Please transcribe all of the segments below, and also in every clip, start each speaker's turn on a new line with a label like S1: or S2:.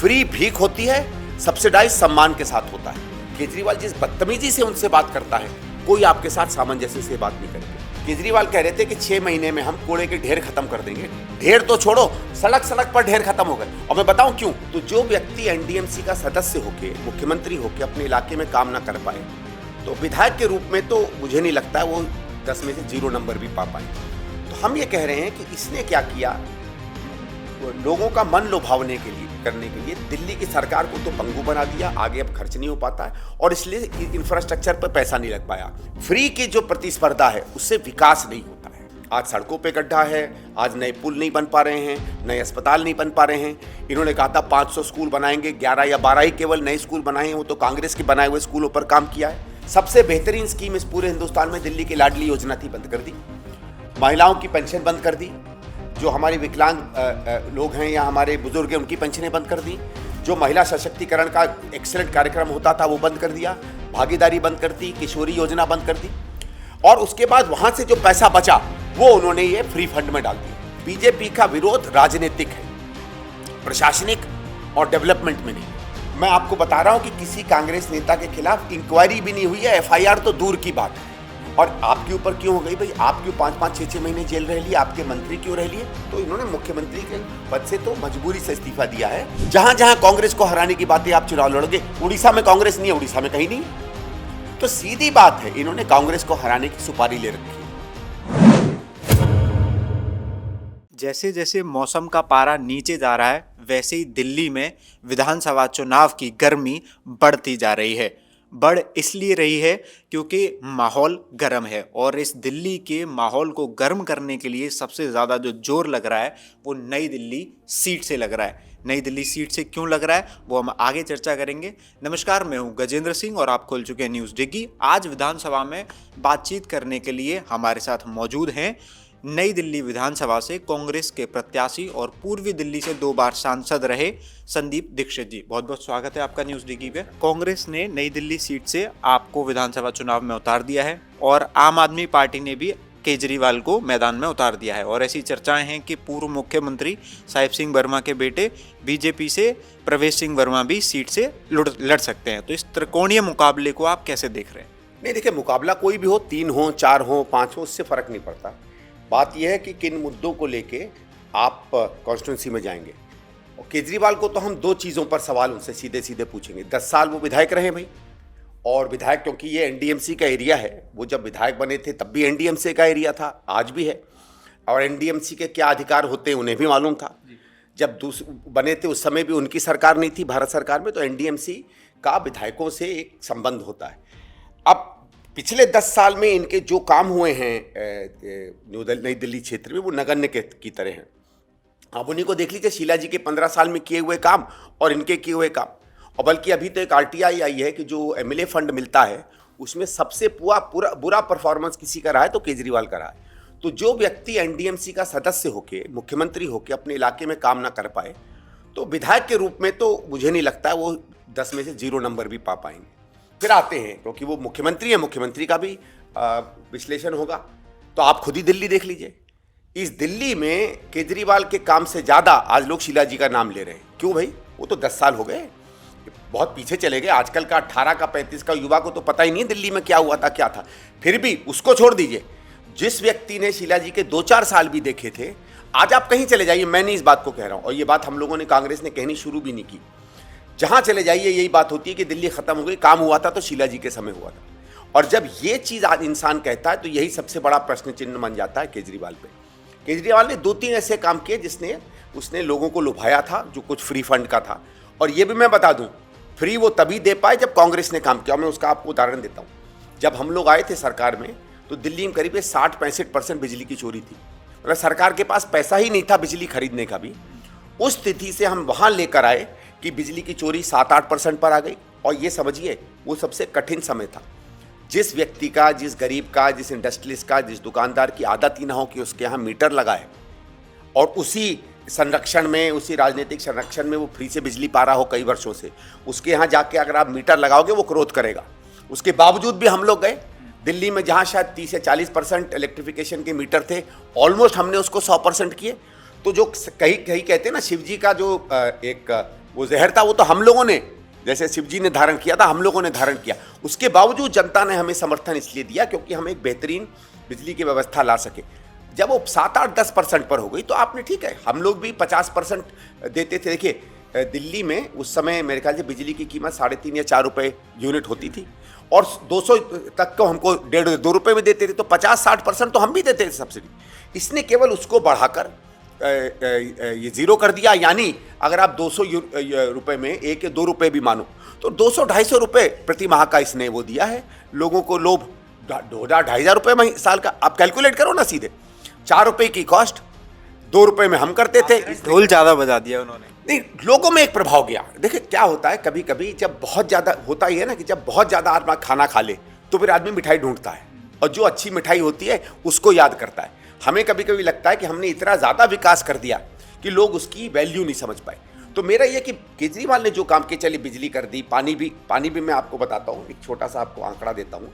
S1: Free भीख होती है, सब्सिडाइज सम्मान के साथ होता है। केजरीवाल जिस बदतमीजी से उनसे बात करता है, कोई आपके साथ सामंजस्य से बात नहीं करेगा। केजरीवाल कह रहे थे कि 6 महीने में हम कूड़े के ढेर खत्म कर देंगे। ढेर तो छोड़ो, सड़क सड़क पर ढेर खत्म हो गए। और मैं बताऊं क्यों? तो जो व्यक्ति एनडीएमसी का सदस्य होके, मुख्यमंत्री होके अपने इलाके में काम ना कर पाए, तो विधायक के रूप में तो मुझे नहीं लगता है वो 10 में से 0 नंबर भी पा पाए। तो हम ये कह रहे हैं कि इसने क्या किया, लोगों का मन लुभावने के लिए, करने के लिए दिल्ली की सरकार को तो पंगु बना दिया, आगे अब खर्च नहीं हो पाता है और इसलिए इंफ्रास्ट्रक्चर पर पैसा नहीं लग पाया। फ्री की जो प्रतिस्पर्धा है उससे विकास नहीं होता है। आज सड़कों पे गड्ढा है, आज नए पुल नहीं बन पा रहे हैं, नए अस्पताल नहीं बन पा रहे हैं। इन्होंने कहा था 500 स्कूल बनाएंगे, 11 या 12 ही केवल नए स्कूल बनाए हैं। वो तो कांग्रेस के बनाए हुए स्कूलों पर काम किया है। सबसे बेहतरीन स्कीम इस पूरे हिंदुस्तान में दिल्ली की लाडली योजना थी, बंद कर दी। महिलाओं की पेंशन बंद कर दी। जो हमारे विकलांग लोग हैं या हमारे बुजुर्ग हैं उनकी पेंशनें बंद कर दी। जो महिला सशक्तिकरण का एक्सीलेंट कार्यक्रम होता था वो बंद कर दिया। भागीदारी बंद कर दी, किशोरी योजना बंद कर दी। और उसके बाद वहां से जो पैसा बचा वो उन्होंने ये फ्री फंड में डाल दिया। बीजेपी का विरोध राजनीतिक है, प्रशासनिक और डेवलपमेंट में नहीं। मैं आपको बता रहा हूं कि किसी कांग्रेस नेता के खिलाफ इंक्वायरी भी नहीं हुई है, एफआईआर तो दूर की बात है। और आपके ऊपर क्यों हो गई भाई? आप क्यों 5-5, 6-6 महीने जेल रह लिए? आपके मंत्री क्यों रह लिए? तो इन्होंने मुख्यमंत्री के पद से तो मजबूरी से इस्तीफा दिया है। जहां जहां कांग्रेस को हराने की बातें आप चुनाव लड़ोगे, उड़ीसा में कांग्रेस नहीं है, उड़ीसा में कहीं नहीं है। तो सीधी बात है, इन्होंने कांग्रेस को हराने की सुपारी ले रखी है।
S2: जैसे जैसे मौसम का पारा नीचे जा रहा है, वैसे ही दिल्ली में विधानसभा चुनाव की गर्मी बढ़ती जा रही है। बढ़ इसलिए रही है क्योंकि माहौल गर्म है और इस दिल्ली के माहौल को गर्म करने के लिए सबसे ज़्यादा जो जोर लग रहा है वो नई दिल्ली सीट से लग रहा है। नई दिल्ली सीट से क्यों लग रहा है वो हम आगे चर्चा करेंगे। नमस्कार, मैं हूं गजेंद्र सिंह और आप खोल चुके हैं न्यूज़ डिग्गी। आज विधानसभा में बातचीत करने के लिए हमारे साथ मौजूद हैं नई दिल्ली विधानसभा से कांग्रेस के प्रत्याशी और पूर्वी दिल्ली से 2 बार सांसद रहे संदीप दीक्षित जी। बहुत बहुत स्वागत है आपका न्यूज़ डिग्गी पे। कांग्रेस ने नई दिल्ली सीट से आपको विधानसभा चुनाव में उतार दिया है और आम आदमी पार्टी ने भी केजरीवाल को मैदान में उतार दिया है और ऐसी चर्चाएं हैं कि पूर्व मुख्यमंत्री साहिब सिंह वर्मा के बेटे बीजेपी से प्रवेश सिंह वर्मा भी सीट से लड़ सकते हैं। तो इस त्रिकोणीय मुकाबले को आप कैसे देख रहे हैं?
S1: नहीं, देखिए, मुकाबला कोई भी हो, 3 हो, 4 हो, 5 हो, उससे फर्क नहीं पड़ता। बात यह है कि किन मुद्दों को लेके आप कॉन्स्टिट्यूंसी में जाएंगे। और केजरीवाल को तो हम 2 चीज़ों पर सवाल उनसे सीधे सीधे पूछेंगे। 10 साल वो विधायक रहे भाई, और विधायक क्योंकि ये एनडीएमसी का एरिया है, वो जब विधायक बने थे तब भी एनडीएमसी का एरिया था, आज भी है। और एनडीएमसी के क्या अधिकार होते हैं उन्हें भी मालूम था। जब बने थे उस समय भी उनकी सरकार नहीं थी भारत सरकार में, तो एनडीएमसी का विधायकों से एक संबंध होता है। अब पिछले 10 साल में इनके जो काम हुए हैं नई दिल्ली क्षेत्र में, वो नगण्य की तरह हैं। आप उन्हीं को देख लीजिए, शीला जी के 15 साल में किए हुए काम और इनके किए हुए काम। और बल्कि अभी तो एक आरटीआई आई है कि जो एमएलए फंड मिलता है उसमें सबसे बुरा परफॉर्मेंस किसी का रहा है तो केजरीवाल का रहा है। तो जो व्यक्ति एनडीएमसी का सदस्य होके, मुख्यमंत्री होके अपने इलाके में काम ना कर पाए, तो विधायक के रूप में तो मुझे नहीं लगता है वो 10 में से 0 नंबर भी पा पाएंगे। फिर आते हैं, क्योंकि वो मुख्यमंत्री है, मुख्यमंत्री का भी विश्लेषण होगा। तो आप खुद ही दिल्ली देख लीजिए। इस दिल्ली में केजरीवाल के काम से ज़्यादा आज लोग शीला जी का नाम ले रहे हैं। क्यों भाई? वो तो 10 साल हो गए, बहुत पीछे चले गए। आजकल का 18 का 35 का युवा को तो पता ही नहीं दिल्ली में क्या हुआ था, क्या था। फिर भी उसको छोड़ दीजिए, जिस व्यक्ति ने शीला जी के 2-4 साल भी देखे थे, आज आप कहीं चले जाइए, मैं नहीं इस बात को कह रहा हूँ, और ये बात हम लोगों ने, कांग्रेस ने कहनी शुरू भी नहीं की। जहाँ चले जाइए यही बात होती है कि दिल्ली खत्म हो गई, काम हुआ था तो शीला जी के समय हुआ था। और जब ये चीज़ आज इंसान कहता है तो यही सबसे बड़ा प्रश्न चिन्ह बन जाता है केजरीवाल पे। केजरीवाल ने 2-3 ऐसे काम किए जिसने उसने लोगों को लुभाया था, जो कुछ फ्री फंड का था। और ये भी मैं बता दूं, फ्री वो तभी दे पाए जब कांग्रेस ने काम किया। मैं उसका आपको उदाहरण देता हूँ। जब हम लोग आए थे सरकार में तो दिल्ली में करीब 60-65% बिजली की चोरी थी। मतलब सरकार के पास पैसा ही नहीं था बिजली खरीदने का भी। उस स्थिति से हम वहाँ लेकर आए कि बिजली की चोरी 7-8% पर आ गई। और ये समझिए वो सबसे कठिन समय था। जिस व्यक्ति का, जिस गरीब का, जिस इंडस्ट्रियलिस्ट का, जिस दुकानदार की आदत ही ना हो कि उसके यहाँ मीटर लगाए और उसी संरक्षण में, उसी राजनीतिक संरक्षण में वो फ्री से बिजली पा रहा हो कई वर्षों से, उसके यहाँ जाके अगर आप मीटर लगाओगे वो क्रोध करेगा। उसके बावजूद भी हम लोग गए दिल्ली में, जहाँ शायद 30 या 40% इलेक्ट्रिफिकेशन के मीटर थे, ऑलमोस्ट हमने उसको 100% किए। तो जो कहीं कहते हैं ना, शिव जी का जो एक वो जहर था, वो तो हम लोगों ने, जैसे शिव जी ने धारण किया था, हम लोगों ने धारण किया। उसके बावजूद जनता ने हमें समर्थन इसलिए दिया क्योंकि हम एक बेहतरीन बिजली की व्यवस्था ला सके। जब वो 7-8-10% पर हो गई तो आपने, ठीक है, हम लोग भी 50% देते थे। देखिए दिल्ली में उस समय मेरे ख्याल से बिजली की कीमत 3.5 या 4 रुपए यूनिट होती थी और 200 तक को हमको 1.5-2 रुपए में देते थे, तो 50-60% तो हम भी देते थे सब्सिडी। इसने केवल उसको बढ़ाकर ये जीरो कर दिया, यानी अगर आप 200 रुपए में 1 या 2 रुपए भी मानो तो 200-250 रुपए प्रति माह का इसने वो दिया है लोगों को। लोभ 2,000-2,500 रुपए साल का, आप कैलकुलेट करो ना सीधे। 4 रुपए की कॉस्ट 2 रुपए में हम करते थे।
S2: ढोल ज्यादा बजा दिया उन्होंने।
S1: नहीं, लोगों में एक प्रभाव गया। देखिए क्या होता है, कभी कभी जब बहुत ज्यादा होता ही है ना कि जब बहुत ज्यादा आदमी खाना खा ले तो फिर आदमी मिठाई ढूंढता है और जो अच्छी मिठाई होती है उसको याद करता है। हमें कभी कभी लगता है कि हमने इतना ज्यादा विकास कर दिया कि लोग उसकी वैल्यू नहीं समझ पाए। तो मेरा ये कि केजरीवाल ने जो काम किया, चलिए बिजली कर दी, पानी भी मैं आपको बताता हूँ, एक छोटा सा आपको आंकड़ा देता हूँ।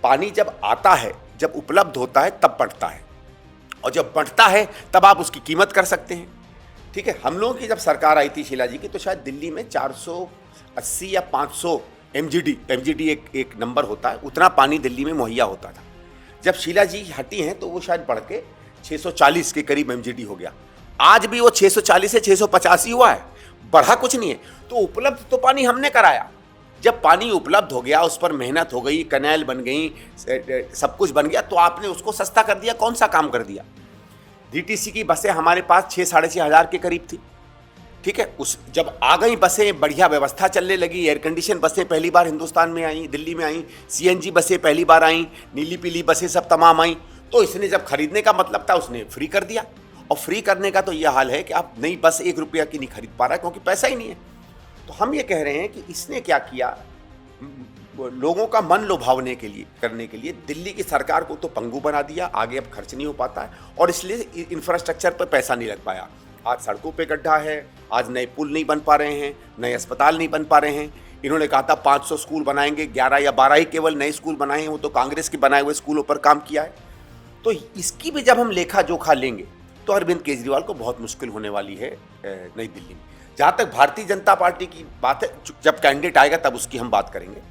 S1: पानी जब आता है, जब उपलब्ध होता है तब बढ़ता है, और जब बढ़ता है तब आप उसकी कीमत कर सकते हैं। ठीक है, हम लोगों की जब सरकार आई थी शीला जी की, तो शायद दिल्ली में 480 या 500 एमजीडी एक नंबर होता है, उतना पानी दिल्ली में मुहैया होता था। जब शीला जी हटी हैं तो वो शायद बढ़ के 640 के करीब एमजीडी हो गया। आज भी वो 640 से 650 ही हुआ है, बढ़ा कुछ नहीं है। तो उपलब्ध तो पानी हमने कराया। जब पानी उपलब्ध हो गया, उस पर मेहनत हो गई, कैनाल बन गई, सब कुछ बन गया, तो आपने उसको सस्ता कर दिया। कौन सा काम कर दिया? डीटीसी की बसें हमारे पास 6-6.5 हज़ार के करीब थी। ठीक है, उस जब आ गई बसें, बढ़िया व्यवस्था चलने लगी, एयर कंडीशन बसें पहली बार हिंदुस्तान में आई, दिल्ली में आई, सीएनजी बसें पहली बार आई, नीली पीली बसें सब तमाम आई, तो इसने जब खरीदने का मतलब था उसने फ्री कर दिया। और फ्री करने का तो यह हाल है कि आप नई बस 1 रुपया की नहीं खरीद पा रहा है क्योंकि पैसा ही नहीं है। तो हम ये कह रहे हैं कि इसने क्या किया, लोगों का मन लुभावने के लिए, करने के लिए दिल्ली की सरकार को तो पंगु बना दिया, आगे अब खर्च नहीं हो पाता है और इसलिए इंफ्रास्ट्रक्चर पर पैसा नहीं लग पाया। आज सड़कों पे गड्ढा है, आज नए पुल नहीं बन पा रहे हैं, नए अस्पताल नहीं बन पा रहे हैं। इन्होंने कहा था 500 स्कूल बनाएंगे, 11 या 12 ही केवल नए स्कूल बनाए हैं, वो तो कांग्रेस के बनाए हुए स्कूलों पर काम किया है। तो इसकी भी जब हम लेखा जोखा लेंगे तो अरविंद केजरीवाल को बहुत मुश्किल होने वाली है नई दिल्ली में। जहाँ तक भारतीय जनता पार्टी की बात है, जब कैंडिडेट आएगा तब उसकी हम बात करेंगे।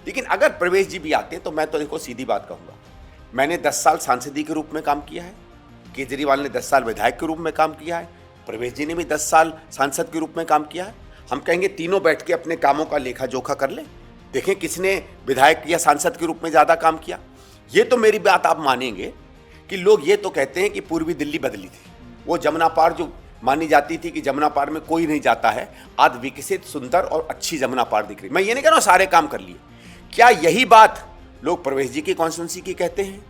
S1: लेकिन अगर प्रवेश जी भी आते हैं तो मैं तो देखो सीधी बात कहूँगा, मैंने 10 साल सांसदी के रूप में काम किया है, केजरीवाल ने 10 साल विधायक के रूप में काम किया है, प्रवेश जी ने भी 10 साल सांसद के रूप में काम किया है। हम कहेंगे तीनों बैठ के अपने कामों का लेखा जोखा कर लें, देखें किसने विधायक या सांसद के रूप में ज़्यादा काम किया। ये तो मेरी बात आप मानेंगे कि लोग ये तो कहते हैं कि पूर्वी दिल्ली बदली थी, वो जमुना पार जो मानी जाती थी कि जमुना पार में कोई नहीं जाता है, आज विकसित सुंदर और अच्छी जमुना पार दिख रही। मैं ये नहीं कह रहा हूँ सारे काम कर लिए। क्या यही बात लोग प्रवेश जी की कॉन्स्टिट्यूंसी की कहते हैं?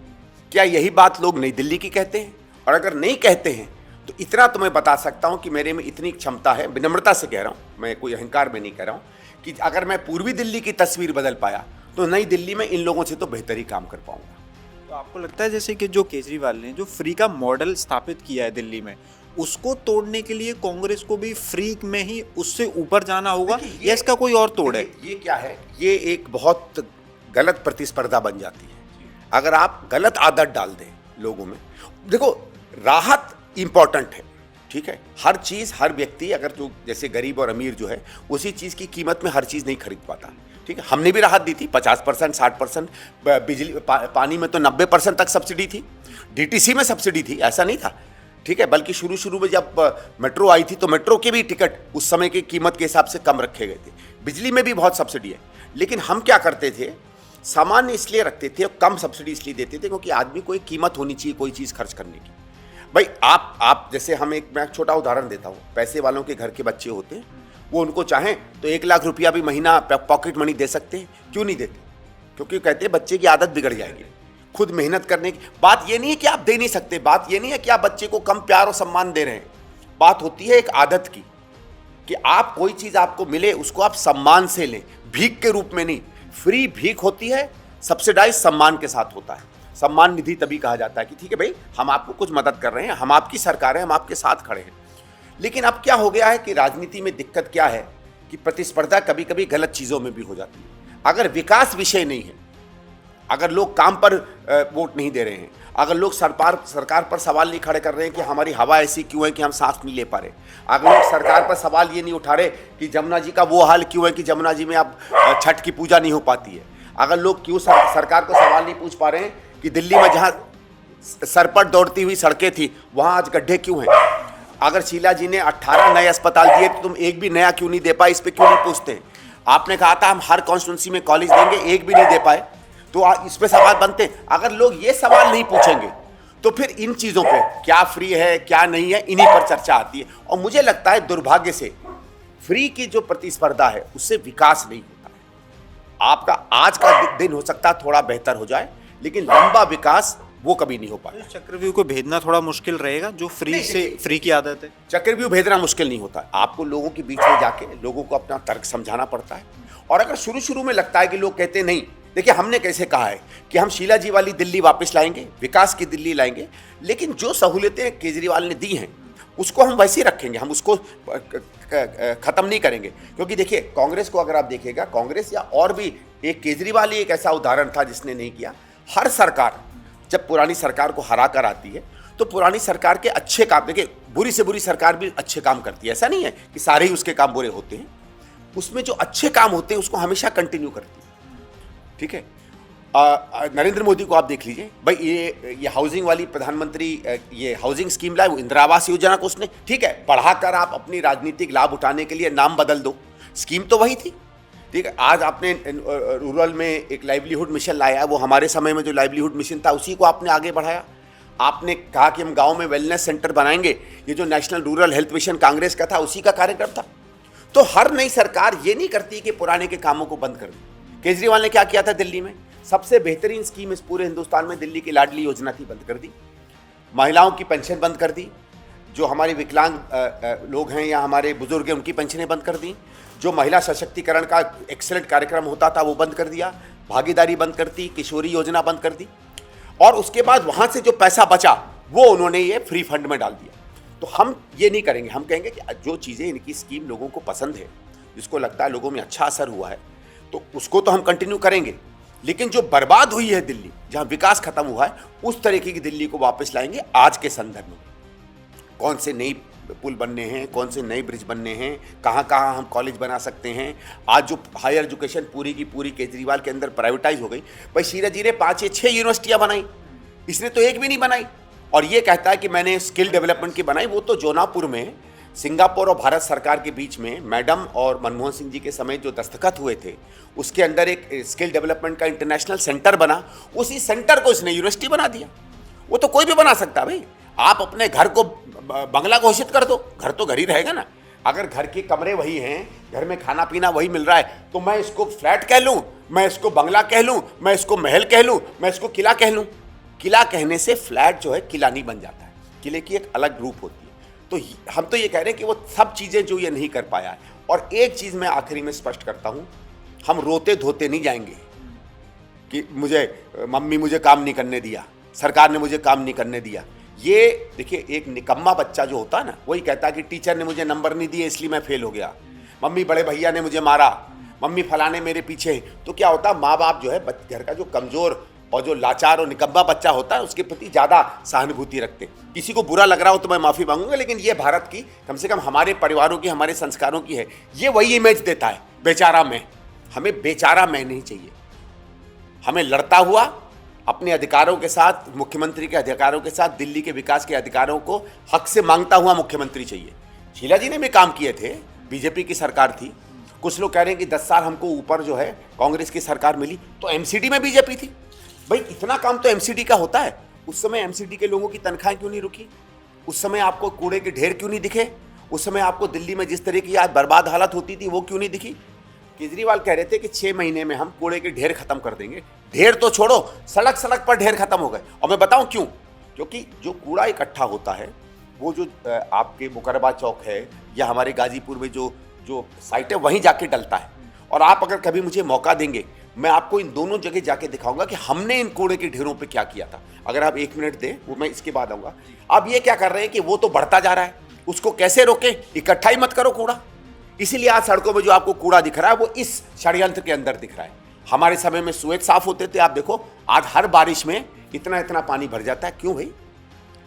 S1: क्या यही बात लोग नई दिल्ली की कहते हैं? और अगर नहीं कहते हैं तो इतना तो मैं बता सकता हूं कि मेरे में इतनी क्षमता है, विनम्रता से कह रहा हूं, मैं कोई अहंकार में नहीं कह रहा हूं, कि अगर मैं पूर्वी दिल्ली की तस्वीर बदल पाया तो नई दिल्ली में इन लोगों से तो बेहतर ही काम कर पाऊंगा।
S2: तो आपको लगता है जैसे कि जो केजरीवाल ने जो फ्री का मॉडल स्थापित किया है दिल्ली में, उसको तोड़ने के लिए कांग्रेस को भी फ्री में ही उससे ऊपर जाना होगा या इसका कोई और तोड़ है?
S1: ये क्या है, ये एक बहुत गलत प्रतिस्पर्धा बन जाती है अगर आप गलत आदत डाल दें लोगों में। देखो, राहत इंपॉर्टेंट है, ठीक है, हर चीज़, हर व्यक्ति, अगर जो जैसे गरीब और अमीर जो है उसी चीज़ की कीमत में हर चीज़ नहीं खरीद पाता, ठीक है। हमने भी राहत दी थी, 50%, 60%, बिजली पानी में तो 90% तक सब्सिडी थी, डीटीसी में सब्सिडी थी, ऐसा नहीं था, ठीक है। बल्कि शुरू में जब मेट्रो आई थी तो मेट्रो के भी टिकट उस समय की कीमत के हिसाब से कम रखे गए थे। बिजली में भी बहुत सब्सिडी है, लेकिन हम क्या करते थे, सामान्य इसलिए रखते थे और कम सब्सिडी इसलिए देते थे क्योंकि आदमी को एक कीमत होनी चाहिए कोई चीज़ खर्च करने की। भाई आप जैसे मैं एक छोटा उदाहरण देता हूँ, पैसे वालों के घर के बच्चे होते हैं, वो उनको चाहें तो 1 लाख रुपया भी महीना पॉकेट मनी दे सकते हैं, क्यों नहीं देते? क्योंकि कहते हैं बच्चे की आदत बिगड़ जाएगी खुद मेहनत करने की। बात ये नहीं है कि आप दे नहीं सकते, बात ये नहीं है कि आप बच्चे को कम प्यार और सम्मान दे रहे हैं, बात होती है एक आदत की, कि आप कोई चीज़ आपको मिले उसको आप सम्मान से लें, भीख के रूप में नहीं। फ्री भीख होती है, सब्सिडाइज सम्मान के साथ होता है। सम्मान निधि तभी कहा जाता है कि ठीक है भाई, हम आपको कुछ मदद कर रहे हैं, हम आपकी सरकार है, हम आपके साथ खड़े हैं। लेकिन अब क्या हो गया है कि राजनीति में दिक्कत क्या है कि प्रतिस्पर्धा कभी कभी गलत चीज़ों में भी हो जाती है। अगर विकास विषय नहीं है, अगर लोग काम पर वोट नहीं दे रहे हैं, अगर लोग सरकार पर सवाल नहीं खड़े कर रहे हैं कि हमारी हवा ऐसी क्यों है कि हम सांस नहीं ले पा रहे, अगर लोग सरकार पर सवाल ये नहीं उठा रहे कि जमुना जी का वो हाल क्यों है कि जमुना जी में अब छठ की पूजा नहीं हो पाती है, अगर लोग क्यों सरकार को सवाल नहीं पूछ पा रहे हैं कि दिल्ली में जहाँ सरपट दौड़ती हुई सड़कें थी वहाँ आज गड्ढे क्यों हैं, अगर शीला जी ने 18 नए अस्पताल दिए तो तुम एक भी नया क्यों नहीं दे पाए, इस पर क्यों नहीं पूछते हैं। आपने कहा था हम हर कॉन्स्टिट्यूंसी में कॉलेज देंगे, एक भी नहीं दे पाए, तो इस पे सवाल बनते हैं। अगर लोग ये सवाल नहीं पूछेंगे तो फिर इन चीज़ों पे क्या फ्री है क्या नहीं है इन्हीं पर चर्चा आती है। और मुझे लगता है दुर्भाग्य से फ्री की जो प्रतिस्पर्धा है उससे विकास नहीं होता है। आपका आज का दिन हो सकता है थोड़ा बेहतर हो जाए, लेकिन लंबा विकास वो कभी नहीं हो पाएगा।
S2: चक्रव्यूह को भेदना थोड़ा मुश्किल रहेगा, जो फ्री की आदत है।
S1: चक्रव्यूह भेदना मुश्किल नहीं होता, आपको लोगों के बीच में जाके लोगों को अपना तर्क समझाना पड़ता है। और अगर शुरू में लगता है कि लोग कहते नहीं, देखिए हमने कैसे कहा है कि हम शीला जी वाली दिल्ली वापस लाएंगे, विकास की दिल्ली लाएंगे, लेकिन जो सहूलियतें केजरीवाल ने दी हैं उसको हम वैसे ही रखेंगे, हम उसको खत्म नहीं करेंगे। क्योंकि देखिए कांग्रेस को अगर आप देखिएगा, कांग्रेस या और भी एक केजरीवाल ही एक ऐसा उदाहरण था जिसने नहीं किया। हर सरकार जब पुरानी सरकार को हरा कर आती है तो पुरानी सरकार के अच्छे काम, देखिए बुरी से बुरी सरकार भी अच्छे काम करती है, ऐसा नहीं है कि सारे ही उसके काम बुरे होते हैं, उसमें जो अच्छे काम होते हैं उसको हमेशा कंटिन्यू करती है। ठीक है, नरेंद्र मोदी को आप देख लीजिए भाई, ये हाउसिंग वाली प्रधानमंत्री ये हाउसिंग स्कीम लाए, वो इंदिरा आवास योजना को उसने ठीक है बढ़ाकर आप अपनी राजनीतिक लाभ उठाने के लिए नाम बदल दो, स्कीम तो वही थी। ठीक है, आज आपने रूरल में एक लाइवलीहुड मिशन लाया, वो हमारे समय में जो लाइवलीहुड मिशन था उसी को आपने आगे बढ़ाया। आपने कहा कि हम गांव में वेलनेस सेंटर बनाएंगे, ये जो national rural health mission Congress का था उसी का कार्यक्रम था। तो हर नई सरकार ये नहीं करती कि पुराने के कामों को बंद कर दे। केजरीवाल ने क्या किया था दिल्ली में, सबसे बेहतरीन स्कीम इस पूरे हिंदुस्तान में दिल्ली की लाडली योजना थी, बंद कर दी। महिलाओं की पेंशन बंद कर दी, जो हमारे विकलांग लोग हैं या हमारे बुजुर्ग हैं उनकी पेंशनें बंद कर दी, जो महिला सशक्तिकरण का एक्सेलेंट कार्यक्रम होता था वो बंद कर दिया, भागीदारी बंद कर दी, किशोरी योजना बंद कर दी, और उसके बाद वहाँ से जो पैसा बचा वो उन्होंने ये फ्री फंड में डाल दिया। तो हम ये नहीं करेंगे, हम कहेंगे कि जो चीज़ें इनकी स्कीम लोगों को पसंद है, जिसको लगता है लोगों में अच्छा असर हुआ है, तो उसको तो हम कंटिन्यू करेंगे, लेकिन जो बर्बाद हुई है दिल्ली, जहाँ विकास खत्म हुआ है, उस तरीके की दिल्ली को वापस लाएंगे। आज के संदर्भ में कौन से नई पुल बनने हैं, कौन से नए ब्रिज बनने हैं, कहाँ कहाँ हम कॉलेज बना सकते हैं। आज जो हायर एजुकेशन पूरी की पूरी केजरीवाल के अंदर प्राइवेटाइज हो गई। भाई शीला जी ने 5 या 6 यूनिवर्सिटियाँ बनाई, इसने तो एक भी नहीं बनाई, और ये कहता है कि मैंने स्किल डेवलपमेंट की बनाई। वो तो जौनापुर में सिंगापुर और भारत सरकार के बीच में मैडम और मनमोहन सिंह जी के समय जो दस्तखत हुए थे, उसके अंदर एक स्किल डेवलपमेंट का इंटरनेशनल सेंटर बना, उसी सेंटर को इसने यूनिवर्सिटी बना दिया। वो तो कोई भी बना सकता है भाई। आप अपने घर को बंगला घोषित कर दो, घर तो घर ही रहेगा ना। अगर घर के कमरे वही हैं, घर में खाना पीना वही मिल रहा है, तो मैं इसको फ्लैट कह लूँ, मैं इसको बंगला कह लूँ, मैं इसको महल कह लूँ, मैं इसको किला कह लूँ। किला कहने से फ्लैट जो है किला नहीं बन जाता है, किले की एक अलग रूप होती है। तो हम तो ये कह रहे हैं कि वो सब चीज़ें जो ये नहीं कर पाया है। और एक चीज़ मैं आखिरी में स्पष्ट करता हूँ, हम रोते धोते नहीं जाएंगे कि मम्मी मुझे काम नहीं करने दिया, सरकार ने मुझे काम नहीं करने दिया। ये देखिए, एक निकम्मा बच्चा जो होता है ना, वही कहता है कि टीचर ने मुझे नंबर नहीं दिए इसलिए मैं फेल हो गया, मम्मी बड़े भैया ने मुझे मारा, मम्मी फलाने मेरे पीछे। तो क्या होता है, माँ बाप जो है घर का जो कमज़ोर और जो लाचार और निकम्मा बच्चा होता है उसके प्रति ज़्यादा सहानुभूति रखते हैं। किसी को बुरा लग रहा हो तो मैं माफ़ी मांगूंगा, लेकिन ये भारत की, कम से कम हमारे परिवारों की, हमारे संस्कारों की है। ये वही इमेज देता है बेचारा मैं। हमें बेचारा मैं नहीं चाहिए, हमें लड़ता हुआ अपने अधिकारों के साथ, मुख्यमंत्री के अधिकारों के साथ, दिल्ली के विकास के अधिकारों को हक से मांगता हुआ मुख्यमंत्री चाहिए। शीला जी ने भी काम किए थे, बीजेपी की सरकार थी। कुछ लोग कह रहे हैं कि 10 साल हमको ऊपर जो है कांग्रेस की सरकार मिली, तो एमसीडी में बीजेपी थी। भाई इतना काम तो एमसीडी का होता है। उस समय एमसीडी के लोगों की तनख्वाहें क्यों नहीं रुकी? उस समय आपको कूड़े के ढेर क्यों नहीं दिखे? उस समय आपको दिल्ली में जिस तरह की आज बर्बाद हालत होती थी वो क्यों नहीं दिखी? केजरीवाल कह रहे थे कि 6 महीने में हम कूड़े के ढेर खत्म कर देंगे। ढेर तो छोड़ो, सड़क सड़क पर ढेर खत्म हो गए। और मैं बताऊं क्यों? क्योंकि जो कूड़ा इकट्ठा होता है वो जो आपके मुकरबा चौक है या हमारे गाजीपुर में जो साइट है वहीं जाके डलता है। और आप अगर कभी मुझे मौका देंगे, मैं आपको इन दोनों जगह जाके दिखाऊंगा कि हमने इन कूड़े के ढेरों पे क्या किया था। अगर आप 1 मिनट दें, वो मैं इसके बाद आऊँगा। अब ये क्या कर रहे हैं कि वो तो बढ़ता जा रहा है, उसको कैसे रोकें? इकट्ठा ही मत करो कूड़ा। इसीलिए आज सड़कों में जो आपको कूड़ा दिख रहा है वो इस षड्यंत्र के अंदर दिख रहा है। हमारे समय में सुएज साफ होते थे, आप देखो आज हर बारिश में इतना इतना पानी भर जाता है। क्यों भाई?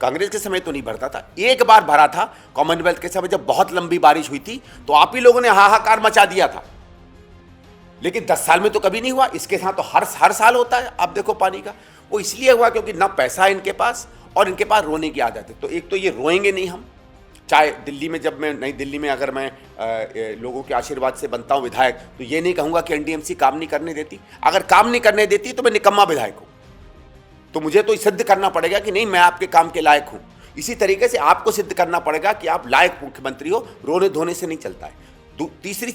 S1: कांग्रेस के समय तो नहीं भरता था। एक बार भरा था कॉमनवेल्थ के समय, जब बहुत लंबी बारिश हुई थी तो आप ही लोगों ने हाहाकार मचा दिया था, लेकिन 10 साल में तो कभी नहीं हुआ। इसके साथ तो हर साल होता है। आप देखो पानी का, वो इसलिए हुआ क्योंकि ना पैसा है इनके पास और इनके पास रोने की आदत है। तो एक तो ये रोएंगे नहीं हम, चाहे दिल्ली में, जब मैं नई दिल्ली में अगर मैं लोगों के आशीर्वाद से बनता हूं विधायक, तो ये नहीं कहूंगा कि एनडीएमसी काम नहीं करने देती। अगर काम नहीं करने देती तो मैं निकम्मा विधायक हूं, तो मुझे तो सिद्ध करना पड़ेगा कि नहीं, मैं आपके काम के लायक हूं। इसी तरीके से आपको सिद्ध करना पड़ेगा कि आप लायक मुख्यमंत्री हो। रोने धोने से नहीं चलता है। दूसरी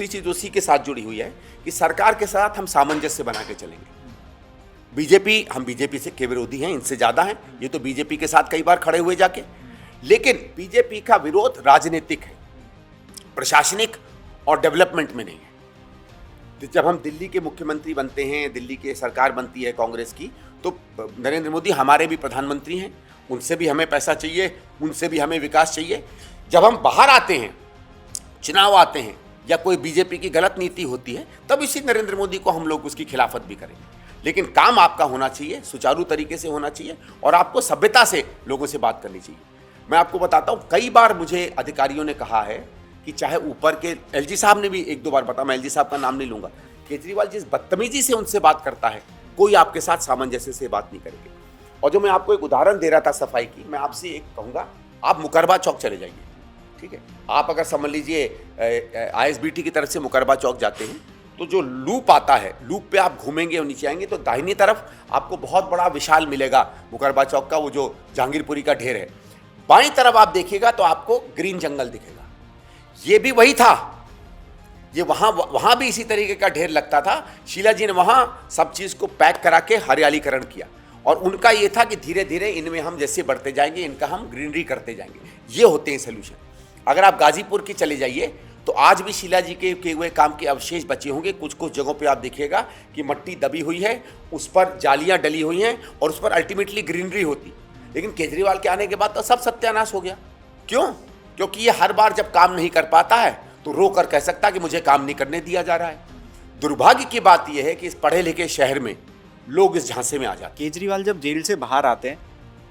S1: चीज उसी के साथ जुड़ी हुई है कि सरकार के साथ हम सामंजस्य बना के चलेंगे। हम बीजेपी से के विरोधी हैं, इनसे ज्यादा हैं। ये तो बीजेपी के साथ कई बार खड़े हुए जाके, लेकिन बीजेपी का विरोध राजनीतिक है, प्रशासनिक और डेवलपमेंट में नहीं है। जब हम दिल्ली के मुख्यमंत्री बनते हैं, दिल्ली की सरकार बनती है कांग्रेस की, तो नरेंद्र मोदी हमारे भी प्रधानमंत्री हैं, उनसे भी हमें पैसा चाहिए, उनसे भी हमें विकास चाहिए। जब हम बाहर आते हैं, चुनाव आते हैं या कोई बीजेपी की गलत नीति होती है, तब इसी नरेंद्र मोदी को हम लोग उसकी खिलाफत भी करेंगे। लेकिन काम आपका होना चाहिए, सुचारू तरीके से होना चाहिए और आपको सभ्यता से लोगों से बात करनी चाहिए। मैं आपको बताता हूं, कई बार मुझे अधिकारियों ने कहा है कि चाहे ऊपर के एलजी साहब ने भी एक दो बार बताया, मैं एलजी साहब का नाम नहीं लूंगा, केजरीवाल जिस बदतमीजी से उनसे बात करता है, कोई आपके साथ सामंजस्य से बात नहीं करेंगे। और जो मैं आपको एक उदाहरण दे रहा था सफाई की, मैं आपसे एक कहूंगा, आप मुकरबा चौक चले जाइए, ठीक है? आप अगर समझ लीजिए आईएसबीटी की तरफ से मुकरबा चौक जाते हैं, तो जो लूप आता है, लूप पे आप घूमेंगे और नीचे आएंगे तो दाहिनी तरफ आपको बहुत बड़ा विशाल मिलेगा मुकरबा चौक का, वो जो जहांगीरपुरी का ढेर है। बाईं तरफ आप देखिएगा तो आपको ग्रीन जंगल दिखेगा। ये भी वही था, ये वहां भी इसी तरीके का ढेर लगता था। शीला जी ने वहां सब चीज को पैक करा के हरियालीकरण किया और उनका ये था कि धीरे धीरे इनमें हम जैसे बढ़ते जाएंगे, इनका हम ग्रीनरी करते जाएंगे। ये होते हैं सोल्यूशन। अगर आप गाजीपुर की चले जाइए तो आज भी शीला जी के किए हुए काम के अवशेष बचे होंगे। कुछ कुछ जगहों पे आप देखिएगा कि मट्टी दबी हुई है, उस पर जालियां डली हुई हैं और उस पर अल्टीमेटली ग्रीनरी होती। लेकिन केजरीवाल के आने के बाद तो सब सत्यानाश हो गया। क्यों? क्योंकि ये हर बार जब काम नहीं कर पाता है तो रो कर कह सकता कि मुझे काम नहीं करने दिया जा रहा है। दुर्भाग्य की बात यह है कि इस पढ़े लिखे शहर में लोग इस झांसे में आ जाते।
S2: केजरीवाल जब जेल से बाहर आते हैं,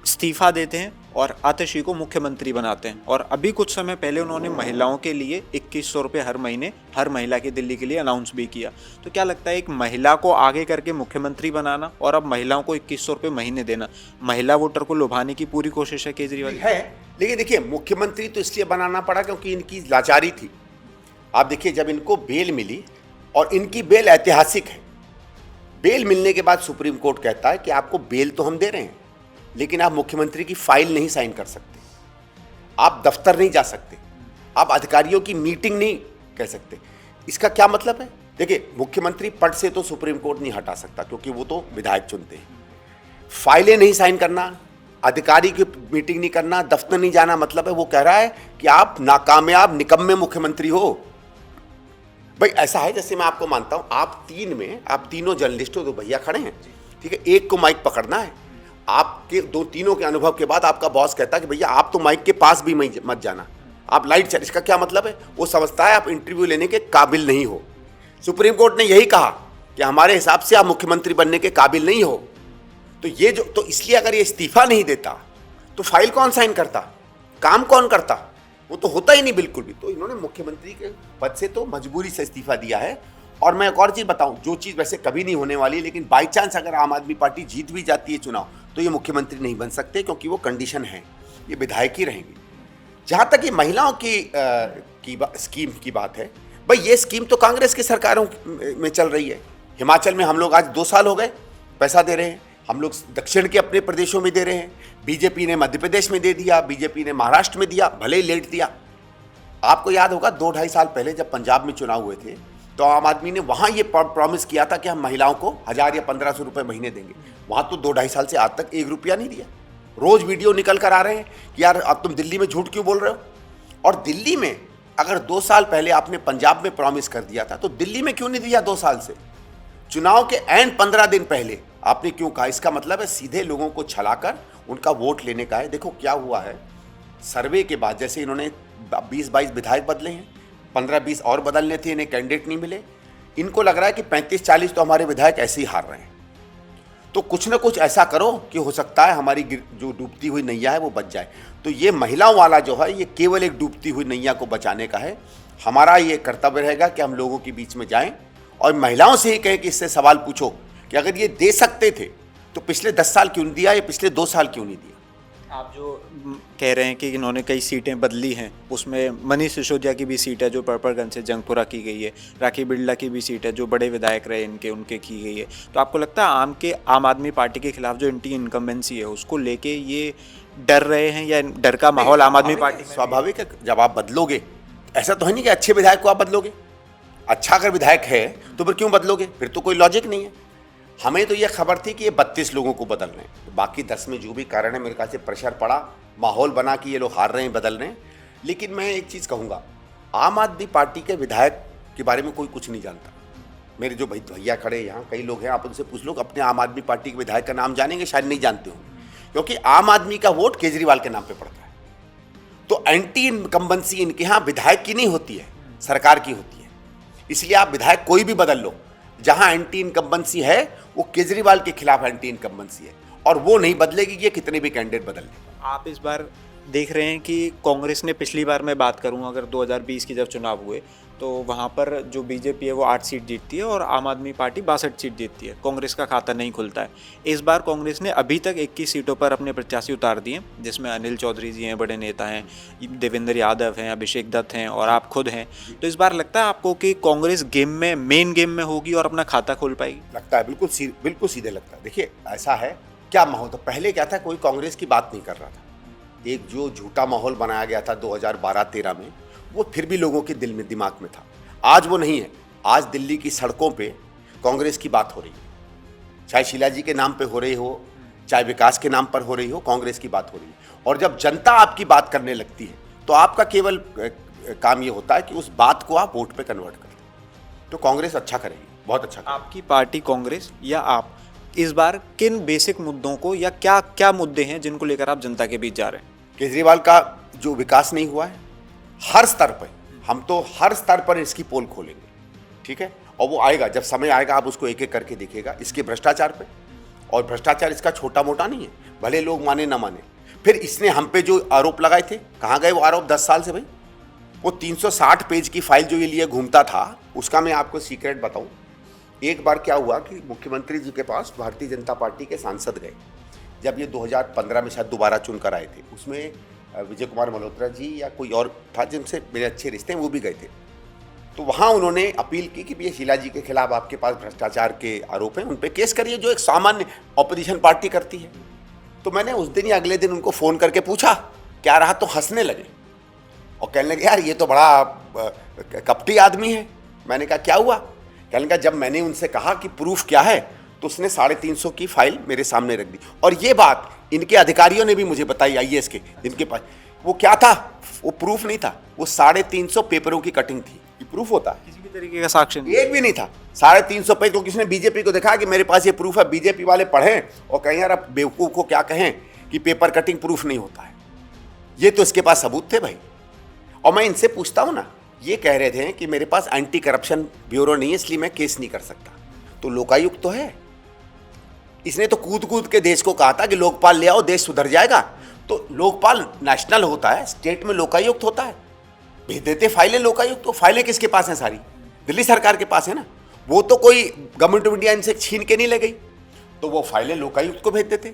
S2: इस्तीफा देते हैं और आतिशी को मुख्यमंत्री बनाते हैं। और अभी कुछ समय पहले उन्होंने महिलाओं के लिए 2100 रुपये हर महीने हर महिला की दिल्ली के लिए अनाउंस भी किया। तो क्या लगता है, एक महिला को आगे करके मुख्यमंत्री बनाना और अब महिलाओं को 2100 रुपये महीने देना, महिला वोटर को लुभाने की पूरी कोशिश है केजरीवाल
S1: है? लेकिन देखिए, मुख्यमंत्री तो इसलिए बनाना पड़ा क्योंकि इनकी लाचारी थी। आप देखिए, जब इनको बेल मिली, और इनकी बेल ऐतिहासिक है, बेल मिलने के बाद सुप्रीम कोर्ट कहता है कि आपको बेल तो हम दे रहे हैं, लेकिन आप मुख्यमंत्री की फाइल नहीं साइन कर सकते, आप दफ्तर नहीं जा सकते, आप अधिकारियों की मीटिंग नहीं कह सकते। इसका क्या मतलब है? देखिए, मुख्यमंत्री पद से तो सुप्रीम कोर्ट नहीं हटा सकता क्योंकि वो तो विधायक चुनते हैं। फाइलें नहीं साइन करना, अधिकारी की मीटिंग नहीं करना, दफ्तर नहीं जाना, मतलब है वो कह रहा है कि आप नाकामयाब निकम्मे मुख्यमंत्री हो। भाई ऐसा है, जैसे मैं आपको मानता हूं, आप तीनों जर्नलिस्ट हो, दो भैया खड़े हैं, ठीक है, एक को माइक पकड़ना है। आपके तीनों के अनुभव के बाद आपका बॉस कहता है कि भैया आप तो माइक के पास भी मत जाना, आप लाइट चल। इसका क्या मतलब है? वो समझता है आप इंटरव्यू लेने के काबिल नहीं हो। सुप्रीम कोर्ट ने यही कहा कि हमारे हिसाब से आप मुख्यमंत्री बनने के काबिल नहीं हो। तो इसलिए अगर ये इस्तीफा नहीं देता तो फाइल कौन साइन करता, काम कौन करता? वो तो होता ही नहीं बिल्कुल भी। तो इन्होंने मुख्यमंत्री के पद से तो मजबूरी से इस्तीफा दिया है। और मैं एक और चीज़ बताऊं, जो चीज़ वैसे कभी नहीं होने वाली, लेकिन बाई चांस अगर आम आदमी पार्टी जीत भी जाती है चुनाव, तो ये मुख्यमंत्री नहीं बन सकते क्योंकि वो कंडीशन है, ये विधायक ही रहेंगे। जहाँ तक ये महिलाओं की स्कीम की बात है, भाई ये स्कीम तो कांग्रेस की सरकारों में चल रही है। हिमाचल में हम लोग आज 2 साल हो गए पैसा दे रहे हैं, हम लोग दक्षिण के अपने प्रदेशों में दे रहे हैं, बीजेपी ने मध्य प्रदेश में दे दिया, बीजेपी ने महाराष्ट्र में दिया, भले ही लेट दिया। आपको याद होगा 2-2.5 साल पहले जब पंजाब में चुनाव हुए थे तो आम आदमी ने वहाँ ये प्रॉमिस किया था कि हम महिलाओं को 1000 या 1500 रुपये महीने देंगे। वहाँ तो 2-2.5 साल से आज तक 1 रुपया नहीं दिया। रोज वीडियो निकल कर आ रहे हैं कि यार अब तुम दिल्ली में झूठ क्यों बोल रहे हो। और दिल्ली में अगर 2 साल पहले आपने पंजाब में प्रॉमिस कर दिया था तो दिल्ली में क्यों नहीं दिया 2 साल से? चुनाव के एंड 15 दिन पहले आपने क्यों कहा? इसका मतलब है सीधे लोगों को छलाकर उनका वोट लेने का है। देखो क्या हुआ है, सर्वे के बाद जैसे इन्होंने 20-22 विधायक बदले हैं, 15-20 और बदलने थे, इन्हें कैंडिडेट नहीं मिले। इनको लग रहा है कि 35-40 तो हमारे विधायक ऐसे ही हार रहे हैं। तो कुछ ना कुछ ऐसा करो कि हो सकता है हमारी जो डूबती हुई नैया है वो बच जाए। तो ये महिलाओं वाला जो है ये केवल एक डूबती हुई नैया को बचाने का है। हमारा ये कर्तव्य रहेगा कि हम लोगों के बीच में जाएं और महिलाओं से ही कहें कि इससे सवाल पूछो कि अगर ये दे सकते थे तो पिछले 10 साल क्यों नहीं दिया, या पिछले 2 साल क्यों नहीं दिया।
S2: आप जो कह रहे हैं कि इन्होंने कई सीटें बदली हैं, उसमें मनीष सिसोदिया की भी सीट है जो पर्परगंज से जंगपुरा की गई है, राखी बिरला की भी सीट है जो बड़े विधायक रहे इनके उनके की गई है। तो आपको लगता है आम आदमी पार्टी के खिलाफ जो एंटी इनकम्बेंसी है उसको लेके ये डर रहे हैं, या डर का माहौल आम आदमी पार्टी में?
S1: स्वाभाविक है, जब आप बदलोगे, ऐसा तो है नहीं कि अच्छे विधायक को आप बदलोगे। अच्छा अगर विधायक है तो फिर क्यों बदलोगे, फिर तो कोई लॉजिक नहीं है। हमें तो ये खबर थी कि ये 32 लोगों को बदल रहे हैं, बाकी 10 में जो भी कारण है मेरे ख्याल से प्रेशर पड़ा, माहौल बना कि ये लोग हार रहे हैं, बदल रहे हैं। लेकिन मैं एक चीज़ कहूँगा, आम आदमी पार्टी के विधायक के बारे में कोई कुछ नहीं जानता। मेरे जो भैया खड़े यहाँ कई लोग हैं, आप उनसे पूछ लो अपने आम आदमी पार्टी के विधायक का नाम जानेंगे, शायद नहीं जानते होंगे, क्योंकि आम आदमी का वोट केजरीवाल के नाम पे पड़ता है। तो एंटी इनकम्बेंसी इनके यहाँ विधायक की नहीं होती है, सरकार की होती है। इसलिए आप विधायक कोई भी बदल लो, जहां एंटी इनकम्बेंसी है वो केजरीवाल के खिलाफ एंटी इनकम्बेंसी है, और वो नहीं बदलेगी ये कितने भी कैंडिडेट बदल ले।
S2: आप इस बार देख रहे हैं कि कांग्रेस ने, पिछली बार मैं बात करूं अगर 2020 के जब चुनाव हुए तो वहां पर जो बीजेपी है वो 8 सीट जीतती है और आम आदमी पार्टी 62 सीट जीतती है, कांग्रेस का खाता नहीं खुलता है। इस बार कांग्रेस ने अभी तक 21 सीटों पर अपने प्रत्याशी उतार दिए, जिसमें अनिल चौधरी जी हैं, बड़े नेता हैं, देवेंद्र यादव हैं, अभिषेक दत्त हैं और आप खुद हैं। तो इस बार लगता है आपको कि कांग्रेस मेन गेम में होगी और अपना खाता खोल पाएगी?
S1: लगता है, बिल्कुल सीधे लगता है। देखिए ऐसा है, क्या माहौल था पहले, क्या था, कोई कांग्रेस की बात नहीं कर रहा था। एक जो झूठा माहौल बनाया गया था 2012-13 में, वो फिर भी लोगों के दिल में, दिमाग में था। आज वो नहीं है। आज दिल्ली की सड़कों पे कांग्रेस की बात हो रही है, चाहे शीला जी के नाम पे हो रही हो, चाहे विकास के नाम पर हो रही हो, कांग्रेस की बात हो रही है। और जब जनता आपकी बात करने लगती है तो आपका केवल काम ये होता है कि उस बात को आप वोट पे कन्वर्ट कर दें। तो कांग्रेस अच्छा करेगी, बहुत अच्छा करेगी।
S2: आपकी पार्टी कांग्रेस या आप इस बार किन बेसिक मुद्दों को, या क्या क्या मुद्दे हैं जिनको लेकर आप जनता के बीच जा रहे हैं?
S1: केजरीवाल का जो विकास नहीं हुआ है हर स्तर पर, हम तो हर स्तर पर इसकी पोल खोलेंगे, ठीक है। और वो आएगा, जब समय आएगा आप उसको एक एक करके देखिएगा। इसके भ्रष्टाचार पे, और भ्रष्टाचार इसका छोटा मोटा नहीं है, भले लोग माने ना माने। फिर इसने हम पे जो आरोप लगाए थे, कहाँ गए वो आरोप 10 साल से भाई? वो 360 पेज की फाइल जो ये लिए घूमता था, उसका मैं आपको सीक्रेट बताऊं। एक बार क्या हुआ कि मुख्यमंत्री जी के पास भारतीय जनता पार्टी के सांसद गए, जब ये 2015 में शायद दोबारा चुनकर आए थे। उसमें विजय कुमार मल्होत्रा जी या कोई और था जिनसे मेरे अच्छे रिश्ते हैं, वो भी गए थे। तो वहाँ उन्होंने अपील की कि भैया शीला जी के खिलाफ आपके पास भ्रष्टाचार के आरोप हैं, उन पर केस करिए, जो एक सामान्य ऑपोजिशन पार्टी करती है। तो मैंने उस दिन या अगले दिन उनको फ़ोन करके पूछा क्या रहा, तो हंसने लगे और कहने लगे यार ये तो बड़ा कपटी आदमी है। मैंने कहा क्या हुआ? कहने लगा जब मैंने उनसे कहा कि प्रूफ क्या है तो उसने 350 की फाइल मेरे सामने रख दी। और ये बात इनके अधिकारियों ने भी मुझे बताई, IAS के, जिनके पास वो क्या था, वो प्रूफ नहीं था, वो 350 पेपरों की कटिंग थी। ये प्रूफ होता है?
S2: किसी भी तरीके का साक्ष्य नहीं,
S1: एक भी नहीं था। 350 पेज को किसने बीजेपी को दिखा कि मेरे पास ये प्रूफ है, बीजेपी वाले पढ़ें और कहें यार अब बेवकूफ़ को क्या कहें कि पेपर कटिंग प्रूफ नहीं होता है। ये तो इसके पास सबूत थे भाई। और मैं इनसे पूछता हूँ ना, ये कह रहे थे कि मेरे पास एंटी करप्शन ब्यूरो नहीं है इसलिए मैं केस नहीं कर सकता। तो लोकायुक्त तो है, इसने तो कूद कूद के देश को कहा था कि लोकपाल ले आओ देश सुधर जाएगा। तो लोकपाल नेशनल होता है, स्टेट में लोकायुक्त होता है, भेज देते फाइलें लोकायुक्त। तो फाइलें किसके पास हैं? सारी दिल्ली सरकार के पास है ना। वो तो कोई गवर्नमेंट ऑफ इंडिया इनसे छीन के नहीं ले गई, तो वो फाइलें लोकायुक्त को भेज देते,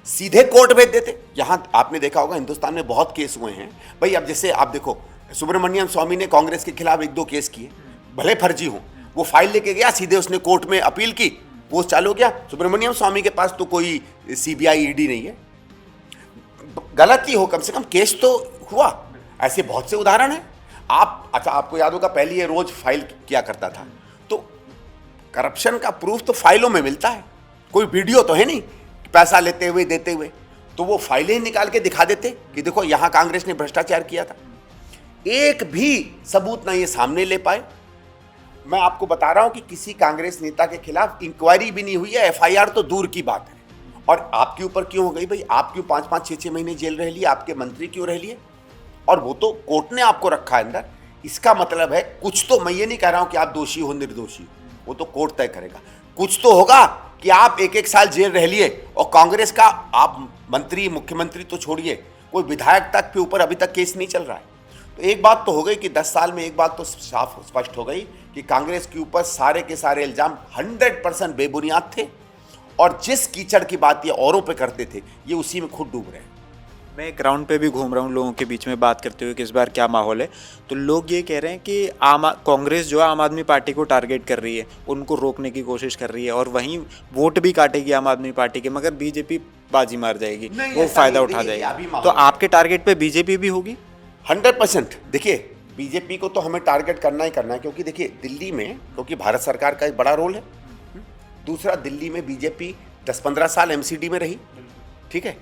S1: सीधे कोर्ट भेज देते। यहाँ आपने देखा होगा हिंदुस्तान में बहुत केस हुए हैं भाई। अब जैसे आप देखो सुब्रमण्यम स्वामी ने कांग्रेस के खिलाफ 1-2 केस किए, भले फर्जी हो, वो फाइल लेके गया, सीधे उसने कोर्ट में अपील की, वो चालू हो गया। सुब्रमण्यम स्वामी के पास तो कोई CBI ED नहीं है, गलती हो कम से कम केस तो हुआ। ऐसे बहुत से उदाहरण हैं। अच्छा आपको याद होगा पहले ये रोज फाइल किया करता था, तो करप्शन का प्रूफ तो फाइलों में मिलता है, कोई वीडियो तो है नहीं पैसा लेते हुए देते हुए। तो वो फाइलें निकाल के दिखा देते कि देखो यहाँ कांग्रेस ने भ्रष्टाचार किया था। एक भी सबूत ना ये सामने ले पाए। मैं आपको बता रहा हूं कि किसी कांग्रेस नेता के खिलाफ इंक्वायरी भी नहीं हुई है, FIR तो दूर की बात है। और आपके ऊपर क्यों हो गई भाई? आप क्यों 5-5, 6-6 महीने जेल रह लिए? आपके मंत्री क्यों रह लिए? और वो तो कोर्ट ने आपको रखा है अंदर। इसका मतलब है कुछ तो, मैं ये नहीं कह रहा हूं कि आप दोषी हो निर्दोषी हो, वो तो कोर्ट तय करेगा। कुछ तो होगा कि आप एक एक साल जेल रह लिए और कांग्रेस का आप मंत्री मुख्यमंत्री तो छोड़िए, कोई विधायक तक के ऊपर अभी तक केस नहीं चल रहा है। तो एक बात तो हो गई कि 10 साल में एक बात तो साफ स्पष्ट हो गई कि कांग्रेस के ऊपर सारे के सारे इल्जाम 100% बेबुनियाद थे, और जिस कीचड़ की बात ये औरों पे करते थे ये उसी में खुद डूब रहे हैं।
S2: मैं ग्राउंड पे भी घूम रहा हूँ लोगों के बीच में बात करते हुए कि इस बार क्या माहौल है, तो लोग ये कह रहे हैं कि कांग्रेस जो है आम आदमी पार्टी को टारगेट कर रही है, उनको रोकने की कोशिश कर रही है और वहीं वोट भी काटेगी आम आदमी पार्टी के, मगर बीजेपी बाजी मार जाएगी, वो फायदा उठा जाएगी। तो आपके टारगेट पे बीजेपी भी होगी
S1: 100%। देखिए बीजेपी को तो हमें टारगेट करना ही करना है, क्योंकि देखिए दिल्ली में, क्योंकि भारत सरकार का एक बड़ा रोल है। दूसरा, दिल्ली में बीजेपी 10-15 साल एमसीडी में रही, ठीक है।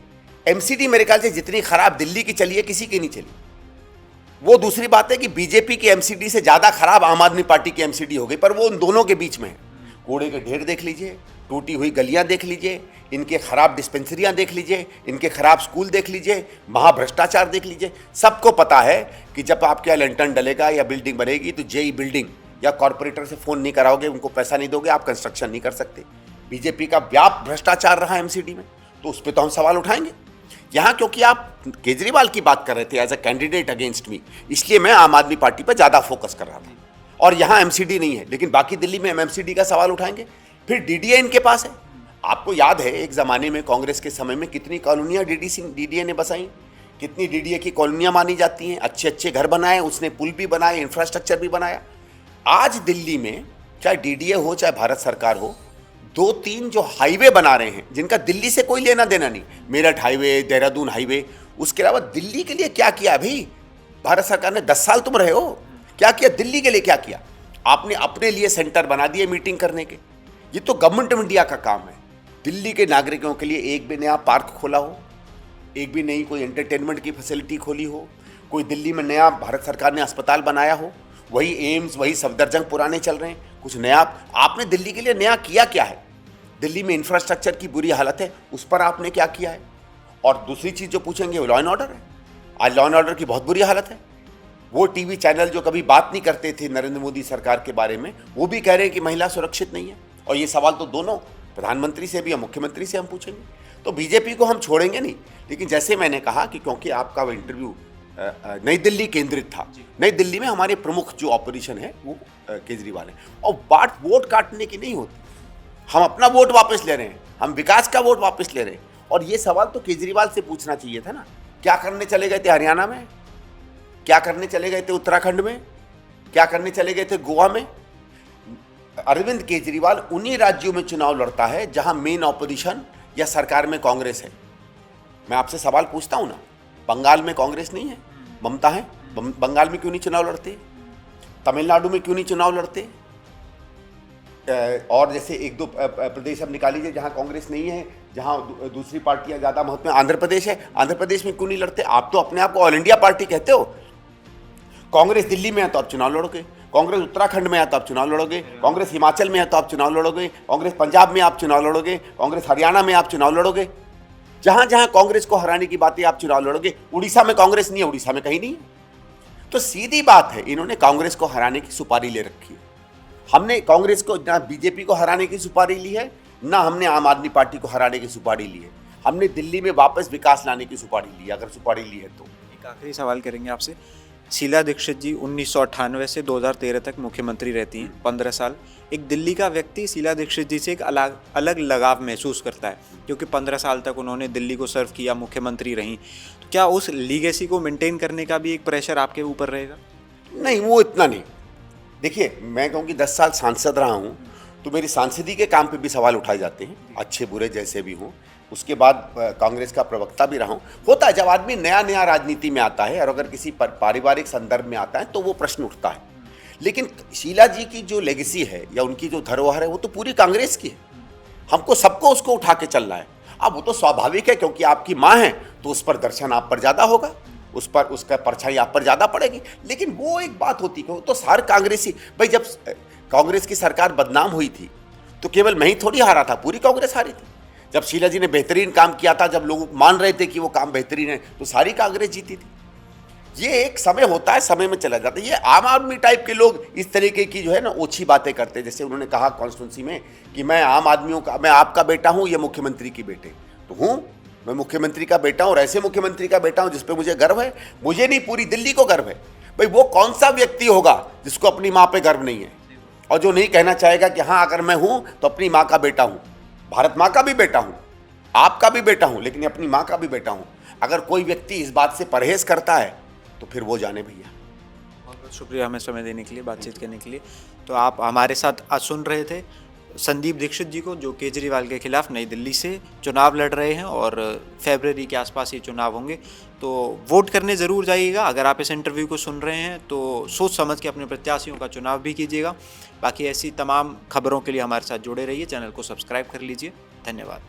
S1: एमसीडी मेरे ख्याल से जितनी खराब दिल्ली की चली है किसी की नहीं चली। वो दूसरी बात है कि बीजेपी की एमसीडी से ज्यादा खराब आम आदमी पार्टी की एमसीडी हो गई, पर वो उन दोनों के बीच में है। कूड़े के ढेर देख लीजिए, टूटी हुई गलियां देख लीजिए, इनके खराब डिस्पेंसरियां देख लीजिए, इनके खराब स्कूल देख लीजिए, महाभ्रष्टाचार देख लीजिए। सबको पता है कि जब आपके यहाँ लैंटर्न डलेगा या बिल्डिंग बनेगी तो जेई बिल्डिंग या कॉरपोरेटर से फोन नहीं कराओगे, उनको पैसा नहीं दोगे, आप कंस्ट्रक्शन नहीं कर सकते। बीजेपी का व्यापक भ्रष्टाचार रहा एमसीडी में, तो उस पर तो हम सवाल उठाएंगे। यहाँ क्योंकि आप केजरीवाल की बात कर रहे थे as a candidate against me, इसलिए मैं आम आदमी पार्टी पर ज़्यादा फोकस कर रहा था। और यहाँ एमसीडी नहीं है, लेकिन बाकी दिल्ली में हम एमसीडी का सवाल उठाएंगे। फिर डीडीए इनके पास है। आपको याद है एक ज़माने में कांग्रेस के समय में कितनी कॉलोनियाँ डीडीए ने बसाई, कितनी डीडीए की कॉलोनियाँ मानी जाती हैं, अच्छे अच्छे घर बनाए, उसने पुल भी बनाए, इंफ्रास्ट्रक्चर भी बनाया। आज दिल्ली में चाहे डीडीए हो चाहे भारत सरकार हो, 2-3 जो हाईवे बना रहे हैं जिनका दिल्ली से कोई लेना देना नहीं, मेरठ हाईवे, देहरादून हाईवे, उसके अलावा दिल्ली के लिए क्या किया भाई भारत सरकार ने? 10 साल तुम रहे हो, क्या किया दिल्ली के लिए? क्या किया आपने? अपने लिए सेंटर बना दिए मीटिंग करने के। ये तो गवर्नमेंट ऑफ इंडिया का काम है। दिल्ली के नागरिकों के लिए एक भी नया पार्क खोला हो, एक भी नई कोई एंटरटेनमेंट की फैसिलिटी खोली हो, कोई दिल्ली में नया भारत सरकार ने अस्पताल बनाया हो? वही एम्स, वही सफदरजंग पुराने चल रहे हैं। कुछ नया आपने दिल्ली के लिए नया किया क्या है? दिल्ली में इंफ्रास्ट्रक्चर की बुरी हालत है, उस पर आपने क्या किया है? और दूसरी चीज़ जो पूछेंगे वो लॉ एंड ऑर्डर है। आज लॉ एंड ऑर्डर की बहुत बुरी हालत है। वो टीवी चैनल जो कभी बात नहीं करते थे नरेंद्र मोदी सरकार के बारे में, वो भी कह रहे हैं कि महिला सुरक्षित नहीं है। और ये सवाल तो दोनों प्रधानमंत्री से भी और मुख्यमंत्री से हम पूछेंगे। तो बीजेपी को हम छोड़ेंगे नहीं, लेकिन जैसे मैंने कहा कि क्योंकि आपका वो इंटरव्यू नई दिल्ली केंद्रित था, नई दिल्ली में हमारे प्रमुख जो ऑपोजिशन है वो केजरीवाल है, और बात वोट काटने की नहीं होती। हम अपना वोट वापस ले रहे हैं, हम विकास का वोट वापस ले रहे हैं। और ये सवाल तो केजरीवाल से पूछना चाहिए था ना, क्या करने चले गए थे हरियाणा में, क्या करने चले गए थे उत्तराखंड में, क्या करने चले गए थे गोवा में? अरविंद केजरीवाल उन्हीं राज्यों में चुनाव लड़ता है जहां मेन ऑपोजिशन या सरकार में कांग्रेस है। मैं आपसे सवाल पूछता हूं ना, बंगाल में कांग्रेस नहीं है, ममता है, बंगाल में क्यों नहीं चुनाव लड़ते? तमिलनाडु में क्यों नहीं चुनाव लड़ते? और जैसे 1-2 प्रदेश अब निकाल लीजिए जहां कांग्रेस नहीं है, जहां दूसरी पार्टियां ज़्यादा महत्व में, आंध्र प्रदेश है, आंध्र प्रदेश में क्यों नहीं लड़ते? आप तो अपने आप को ऑल इंडिया पार्टी कहते हो। कांग्रेस दिल्ली में है तो आप चुनाव लड़ोगे, कांग्रेस उत्तराखंड में है तो आप चुनाव लड़ोगे, कांग्रेस हिमाचल में है तो आप चुनाव लड़ोगे, कांग्रेस पंजाब में आप चुनाव लड़ोगे, कांग्रेस हरियाणा में आप चुनाव लड़ोगे। जहां जहां कांग्रेस को हराने की बात है आप चुनाव लड़ोगे। उड़ीसा में कांग्रेस नहीं है, उड़ीसा में कहीं नहीं है। तो सीधी बात है, इन्होंने कांग्रेस को हराने की सुपारी ले रखी है। हमने कांग्रेस को, ना बीजेपी को हराने की सुपारी ली है, ना हमने आम आदमी पार्टी को हराने की सुपारी ली है। हमने दिल्ली में वापस विकास लाने की सुपारी ली है, अगर सुपारी ली है तो।
S2: एक आखिरी सवाल करेंगे आपसे। शीला दीक्षित जी 1998 से 2013 तक मुख्यमंत्री रहती हैं, 15 साल। एक दिल्ली का व्यक्ति शीला दीक्षित जी से एक अलग लगाव महसूस करता है, क्योंकि 15 साल तक उन्होंने दिल्ली को सर्व किया, मुख्यमंत्री रहीं। तो क्या उस लीगेसी को मेंटेन करने का भी एक प्रेशर आपके ऊपर रहेगा?
S1: नहीं, वो इतना नहीं। देखिए, मैं कहूँ कि 10 साल सांसद रहा हूँ, तो मेरी सांसदी के काम पे भी सवाल उठाए जाते हैं, अच्छे बुरे जैसे भी हों। उसके बाद कांग्रेस का प्रवक्ता भी रहा हूँ। होता है जब आदमी नया नया राजनीति में आता है और अगर किसी पारिवारिक संदर्भ में आता है तो वो प्रश्न उठता है। लेकिन शीला जी की जो लेगेसी है या उनकी जो धरोहर है वो तो पूरी कांग्रेस की है। हमको सबको उसको उठा के चलना है। अब वो तो स्वाभाविक है, क्योंकि आपकी माँ है तो उस पर दर्शन आप पर ज़्यादा होगा, उस पर उसका परछाई आप पर ज़्यादा पड़ेगी। लेकिन वो एक बात होती है, तो सारे कांग्रेसी भाई, जब कांग्रेस की सरकार बदनाम हुई थी तो केवल मैं ही थोड़ी हारा था, पूरी कांग्रेस हारी थी। जब शीला जी ने बेहतरीन काम किया था, जब लोग मान रहे थे कि वो काम बेहतरीन है, तो सारी कांग्रेस जीती थी। ये एक समय होता है, समय में चला जाता है। ये आम आदमी टाइप के लोग इस तरीके की जो है ना ओछी बातें करते हैं। जैसे उन्होंने कहा कॉन्स्टिट्यूंसी में कि मैं आम आदमियों का, मैं आपका बेटा हूं, ये मुख्यमंत्री की बेटे तो हूं, मैं मुख्यमंत्री का बेटा हूं और ऐसे मुख्यमंत्री का बेटा हूं जिस पे मुझे गर्व है। मुझे नहीं, पूरी दिल्ली को गर्व है। भाई वो कौन सा व्यक्ति होगा जिसको अपनी माँ पे गर्व नहीं है और जो नहीं कहना चाहेगा कि हाँ अगर मैं हूं तो अपनी माँ का बेटा हूं, भारत माँ का भी बेटा हूं, आपका भी बेटा हूं, लेकिन अपनी माँ का भी बेटा हूं। अगर कोई व्यक्ति इस बात से परहेज करता है तो फिर वो जाने भैया।
S2: बहुत बहुत शुक्रिया हमें समय देने के लिए, बातचीत करने के लिए। तो आप हमारे साथ आज सुन रहे थे संदीप दीक्षित जी को, जो केजरीवाल के खिलाफ नई दिल्ली से चुनाव लड़ रहे हैं और फरवरी के आसपास ये चुनाव होंगे। तो वोट करने ज़रूर जाइएगा। अगर आप इस इंटरव्यू को सुन रहे हैं तो सोच समझ के अपने प्रत्याशियों का चुनाव भी कीजिएगा। बाकी ऐसी तमाम खबरों के लिए हमारे साथ जुड़े रहिए, चैनल को सब्सक्राइब कर लीजिए। धन्यवाद।